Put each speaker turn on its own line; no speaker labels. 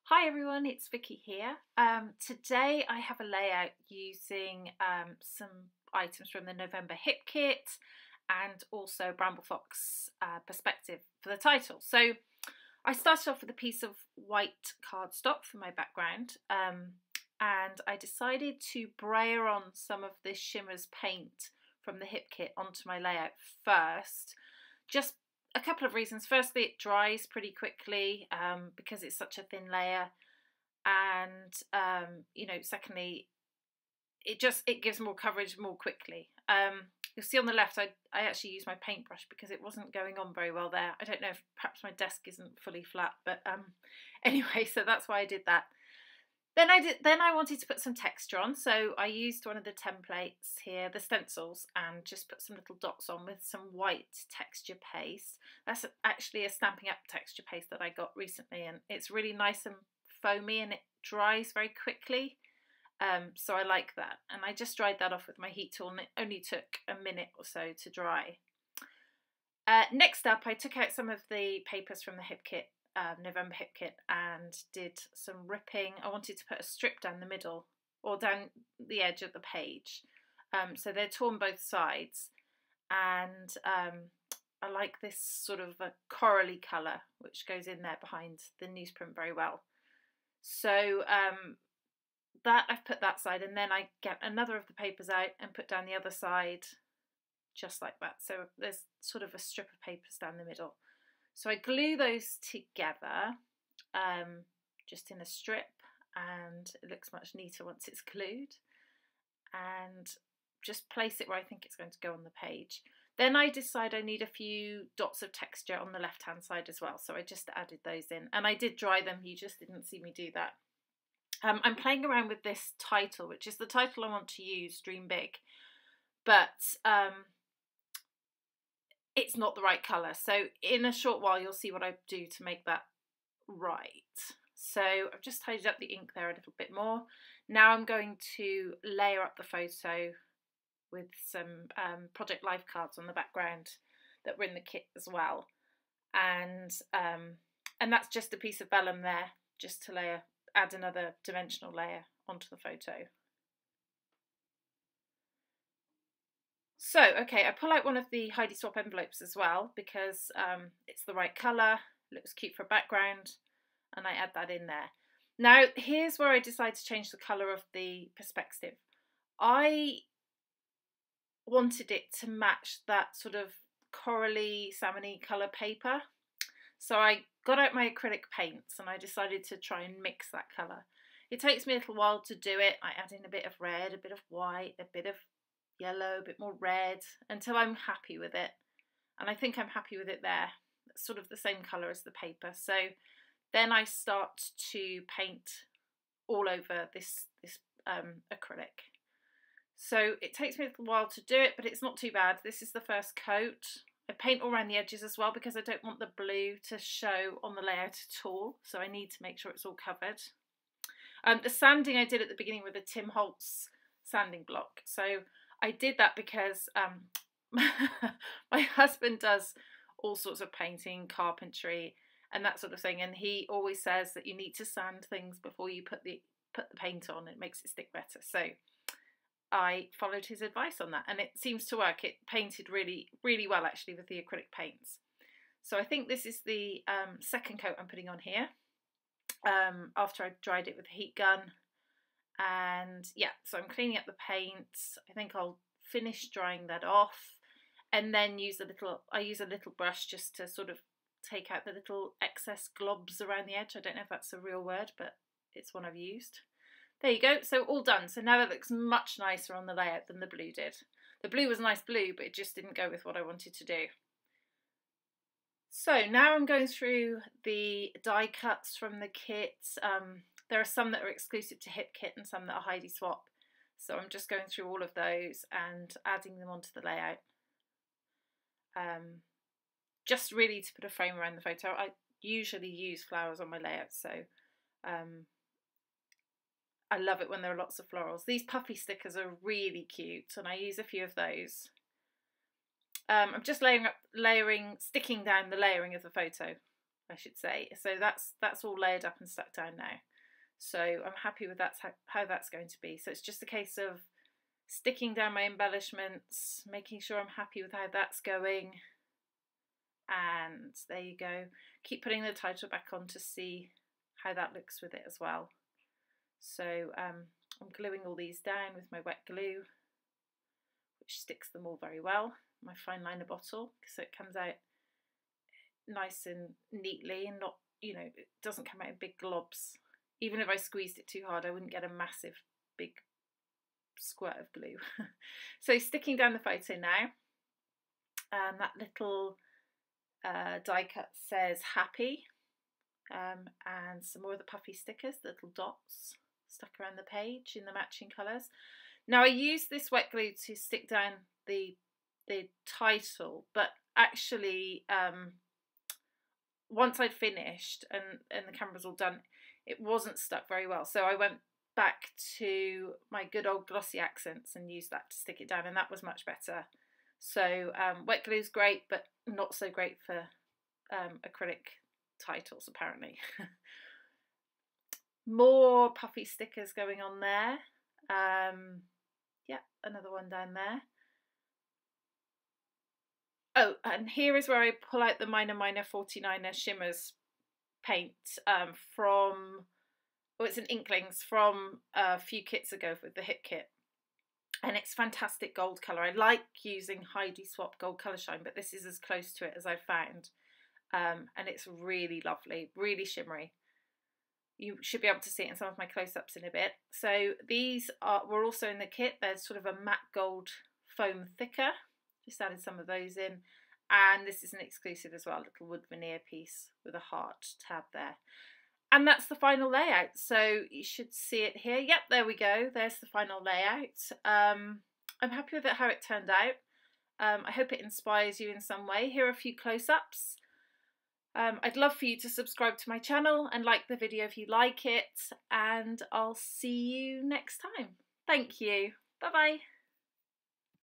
Hi everyone, it's Vicky here. Today I have a layout using some items from the November hip kit and also Bramble Fox perspective for the title. So I started off with a piece of white cardstock for my background and I decided to brayer on some of this Shimmers paint from the hip kit onto my layout first. Just a couple of reasons. Firstly, it dries pretty quickly because it's such a thin layer, and secondly, it gives more coverage more quickly. You'll see on the left, I actually used my paintbrush because it wasn't going on very well there. I don't know if perhaps my desk isn't fully flat, but anyway, so that's why I did that. Then I wanted to put some texture on, so I used one of the templates here, the stencils, and just put some little dots on with some white texture paste. That's actually a Stampin' Up texture paste that I got recently, and it's really nice and foamy and it dries very quickly. So I like that, and I just dried that off with my heat tool, and it only took a minute or so to dry. Next up, I took out some of the papers from the hip kit, November hip kit, and did some ripping. I wanted to put a strip down the middle or down the edge of the page, so they're torn both sides, and I like this sort of a corally colour which goes in there behind the newsprint very well. So that I've put that side, and then I get another of the papers out and put down the other side just like that. So there's sort of a strip of papers down the middle. So I glue those together just in a strip, and it looks much neater once it's glued, and just place it where I think it's going to go on the page. Then I decide I need a few dots of texture on the left hand side as well, so I just added those in, and I did dry them, you just didn't see me do that. I'm playing around with this title, which is the title I want to use, Dream Big, but it's not the right colour. So in a short while you'll see what I do to make that right. So I've just tidied up the ink there a little bit more. Now I'm going to layer up the photo with some Project Life cards on the background that were in the kit as well. And that's just a piece of vellum there, just to add another dimensional layer onto the photo. So, okay, I pull out one of the Heidi Swap envelopes as well because it's the right colour, looks cute for a background, and I add that in there. Now, here's where I decide to change the colour of the perspective. I wanted it to match that sort of corally, salmony colour paper. So I got out my acrylic paints and I decided to try and mix that colour. It takes me a little while to do it. I add in a bit of red, a bit of white, a bit of yellow, a bit more red, until I'm happy with it. And I think I'm happy with it there. It's sort of the same colour as the paper. So then I start to paint all over this acrylic. So it takes me a little while to do it, but it's not too bad. This is the first coat. I paint all around the edges as well because I don't want the blue to show on the layout at all. So I need to make sure it's all covered. The sanding I did at the beginning with a Tim Holtz sanding block. So I did that because my husband does all sorts of painting, carpentry, and that sort of thing, and he always says that you need to sand things before you put the paint on. It makes it stick better. So I followed his advice on that, and it seems to work. It painted really, really well actually with the acrylic paints. So I think this is the second coat I'm putting on here after I dried it with a heat gun. And yeah, so I'm cleaning up the paint. I think I'll finish drying that off, and then I use a little brush just to sort of take out the little excess globs around the edge. I don't know if that's a real word, but it's one I've used. There you go, so all done. So now that looks much nicer on the layout than the blue did. The blue was nice blue, but it just didn't go with what I wanted to do. So now I'm going through the die cuts from the kit. There are some that are exclusive to hip kit and some that are Heidi Swap. So I'm just going through all of those and adding them onto the layout. Just really to put a frame around the photo. I usually use flowers on my layout, so I love it when there are lots of florals. These puffy stickers are really cute, and I use a few of those. I'm just sticking down the layering of the photo. I should say. So that's all layered up and stuck down now. So I'm happy with how that's going to be. So it's just a case of sticking down my embellishments, making sure I'm happy with how that's going. And there you go. Keep putting the title back on to see how that looks with it as well. So I'm gluing all these down with my wet glue, which sticks them all very well. My fine liner bottle, so it comes out nice and neatly and not, you know, it doesn't come out in big globs. Even if I squeezed it too hard, I wouldn't get a massive big squirt of glue. So sticking down the photo now, that little die cut says happy, and some more of the puffy stickers, the little dots stuck around the page in the matching colours. Now I used this wet glue to stick down the title, but actually once I'd finished and the camera was all done, it wasn't stuck very well. So I went back to my good old glossy accents and used that to stick it down, and that was much better. So wet glue is great, but not so great for acrylic titles apparently. More puffy stickers going on there. Yeah, another one down there. Oh, and here is where I pull out the Minor 49er Shimmers paint from, oh, it's an Inklings from a few kits ago with the Hip Kit. And it's fantastic gold colour. I like using Heidi Swap Gold Colour Shine, but this is as close to it as I've found. And it's really lovely, really shimmery. You should be able to see it in some of my close-ups in a bit. So these were also in the kit. There's sort of a matte gold foam thicker. Just added some of those in. And this is an exclusive as well, a little wood veneer piece with a heart tab there. And that's the final layout. So you should see it here. Yep, there we go. There's the final layout. I'm happy with it, how it turned out. I hope it inspires you in some way. Here are a few close-ups. I'd love for you to subscribe to my channel and like the video if you like it. And I'll see you next time. Thank you. Bye-bye.